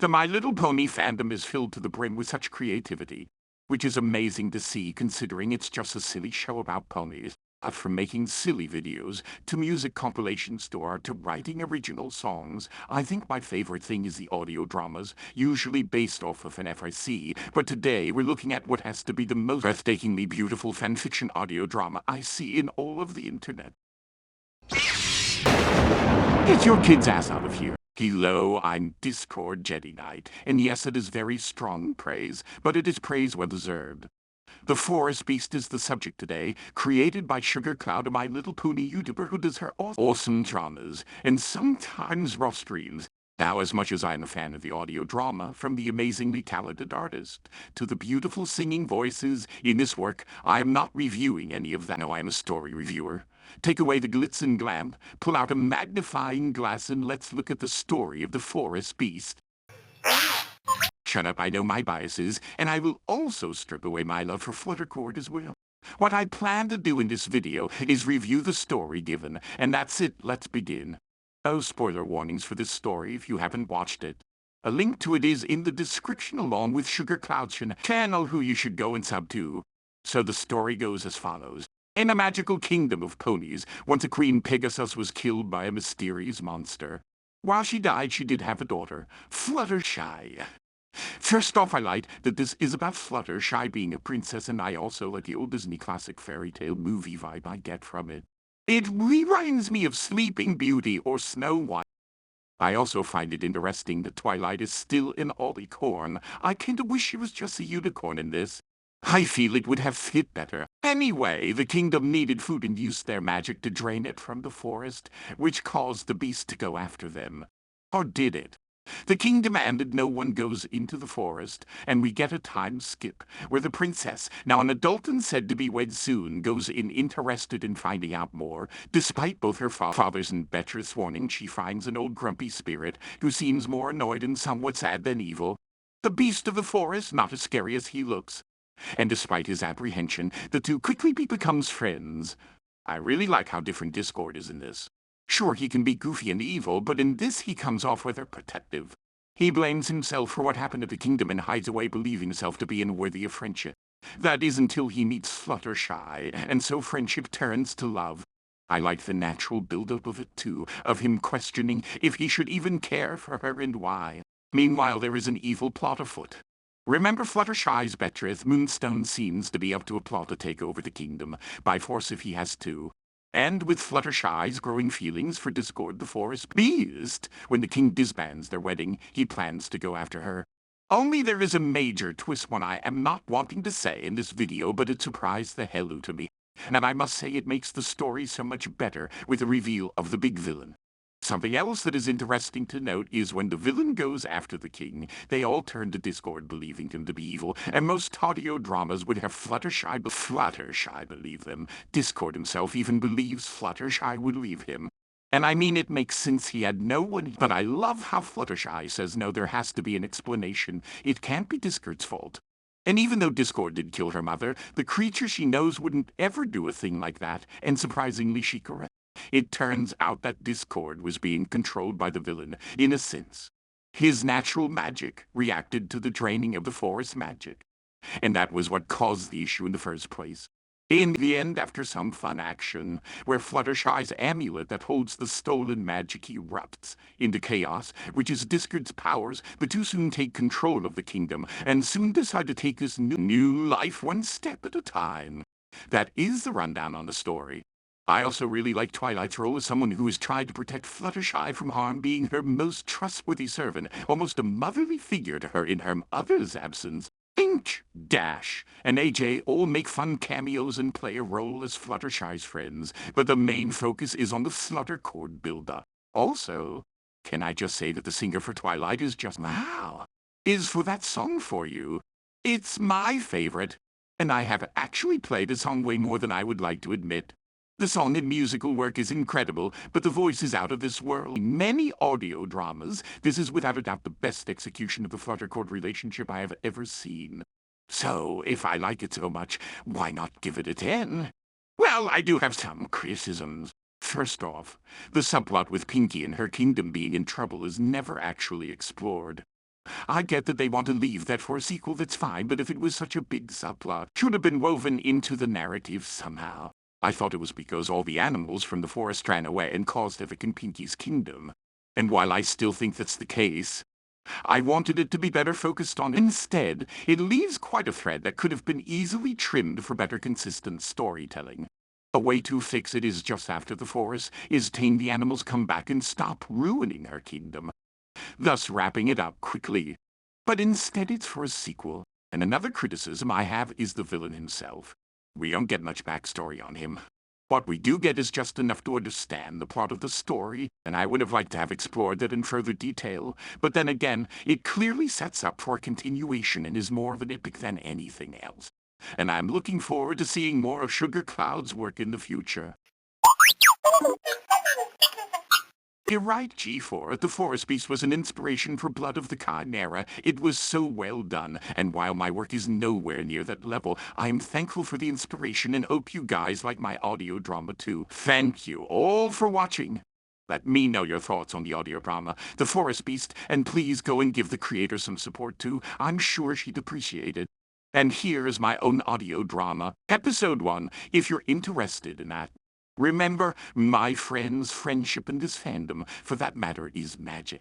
The My Little Pony fandom is filled to the brim with such creativity, which is amazing to see considering it's just a silly show about ponies. From making silly videos, to music compilation store, to writing original songs, I think my favorite thing is the audio dramas, usually based off of an FIC, but today we're looking at what has to be the most breathtakingly beautiful fanfiction audio drama I see in all of the internet. Get your kid's ass out of here. Hello, I'm Discord Jedi Knight, and yes, it is very strong praise, but it is praise well deserved. The Forest Beast is the subject today, created by Sugar Cloud, a My Little Pony YouTuber who does her awesome dramas, and sometimes raw streams. Now, as much as I'm a fan of the audio drama, from the amazingly talented artist to the beautiful singing voices in this work, I am not reviewing any of that. No, I am a story reviewer. Take away the glitz and glam, pull out a magnifying glass, and let's look at the story of the Forest Beast. Shut up, I know my biases, and I will also strip away my love for Fluttercord as well. What I plan to do in this video is review the story given, and that's it, let's begin. No spoiler warnings for this story if you haven't watched it. A link to it is in the description along with Sugar Cloud's channel who you should go and sub to. So the story goes as follows. In a magical kingdom of ponies, once a Queen Pegasus was killed by a mysterious monster. While she died, she did have a daughter, Fluttershy. First off, I like that this is about Fluttershy being a princess, and I also like the old Disney classic fairy tale movie vibe I get from it. It reminds me of Sleeping Beauty or Snow White. I also find it interesting that Twilight is still an Ollicorn. I kinda wish she was just a unicorn in this. I feel it would have fit better. Anyway, the kingdom needed food and used their magic to drain it from the forest, which caused the beast to go after them. Or did it? The king demanded no one goes into the forest, and we get a time skip, where the princess, now an adult and said to be wed soon, goes in interested in finding out more. Despite both her father's and Beatrice's warning, she finds an old grumpy spirit, who seems more annoyed and somewhat sad than evil. The beast of the forest, not as scary as he looks. And despite his apprehension, the two quickly becomes friends. I really like how different Discord is in this. Sure, he can be goofy and evil, but in this he comes off rather protective. He blames himself for what happened to the kingdom and hides away believing himself to be unworthy of friendship. That is until he meets Fluttershy, and so friendship turns to love. I like the natural build-up of it too, of him questioning if he should even care for her and why. Meanwhile, there is an evil plot afoot. Remember Fluttershy's Beatrice, Moonstone seems to be up to a plot to take over the kingdom, by force if he has to. And with Fluttershy's growing feelings for Discord the Forest Beast, when the king disbands their wedding, he plans to go after her. Only there is a major twist one I am not wanting to say in this video, but it surprised the hell out of me. And I must say it makes the story so much better with the reveal of the big villain. Something else that is interesting to note is when the villain goes after the king, they all turn to Discord believing him to be evil, and most audio dramas would have Fluttershy believe them. Discord himself even believes Fluttershy would leave him. And I mean it makes sense he had no one, but I love how Fluttershy says no, there has to be an explanation. It can't be Discord's fault. And even though Discord did kill her mother, the creature she knows wouldn't ever do a thing like that, and surprisingly she corrects. It turns out that Discord was being controlled by the villain, in a sense. His natural magic reacted to the draining of the forest magic. And that was what caused the issue in the first place. In the end, after some fun action, where Fluttershy's amulet that holds the stolen magic erupts into chaos, which is Discord's powers, the two soon take control of the kingdom, and soon decide to take this new life one step at a time. That is the rundown on the story. I also really like Twilight's role as someone who has tried to protect Fluttershy from harm, being her most trustworthy servant, almost a motherly figure to her in her mother's absence. Inch, Dash, and AJ all make fun cameos and play a role as Fluttershy's friends, but the main focus is on the Fluttercord build-up. Also, can I just say that the singer for Twilight is just wow, is for that song for you. It's my favorite, and I have actually played the song way more than I would like to admit. The song and musical work is incredible, but the voice is out of this world. In many audio dramas, this is without a doubt the best execution of the Fluttercord relationship I have ever seen. So, if I like it so much, why not give it a 10? Well, I do have some criticisms. First off, the subplot with Pinkie and her kingdom being in trouble is never actually explored. I get that they want to leave that for a sequel, that's fine, but if it was such a big subplot, should have been woven into the narrative somehow. I thought it was because all the animals from the forest ran away and caused havoc in Pinky's kingdom. And while I still think that's the case, I wanted it to be better focused on. Instead, it leaves quite a thread that could have been easily trimmed for better consistent storytelling. A way to fix it is just after the forest is tame, the animals come back and stop ruining her kingdom, thus wrapping it up quickly. But instead it's for a sequel. And another criticism I have is the villain himself. We don't get much backstory on him. What we do get is just enough to understand the plot of the story, and I would have liked to have explored that in further detail. But then again, it clearly sets up for a continuation and is more of an epic than anything else. And I'm looking forward to seeing more of Sugar Cloud's work in the future. You're right, G4. The Forest Beast was an inspiration for Blood of the Chimera. It was so well done, and while my work is nowhere near that level, I'm thankful for the inspiration and hope you guys like my audio drama too. Thank you all for watching. Let me know your thoughts on the audio drama, The Forest Beast, and please go and give the creator some support too. I'm sure she'd appreciate it. And here is my own audio drama, Episode 1, if you're interested in that. Remember, my friends, friendship in this fandom, for that matter, is magic.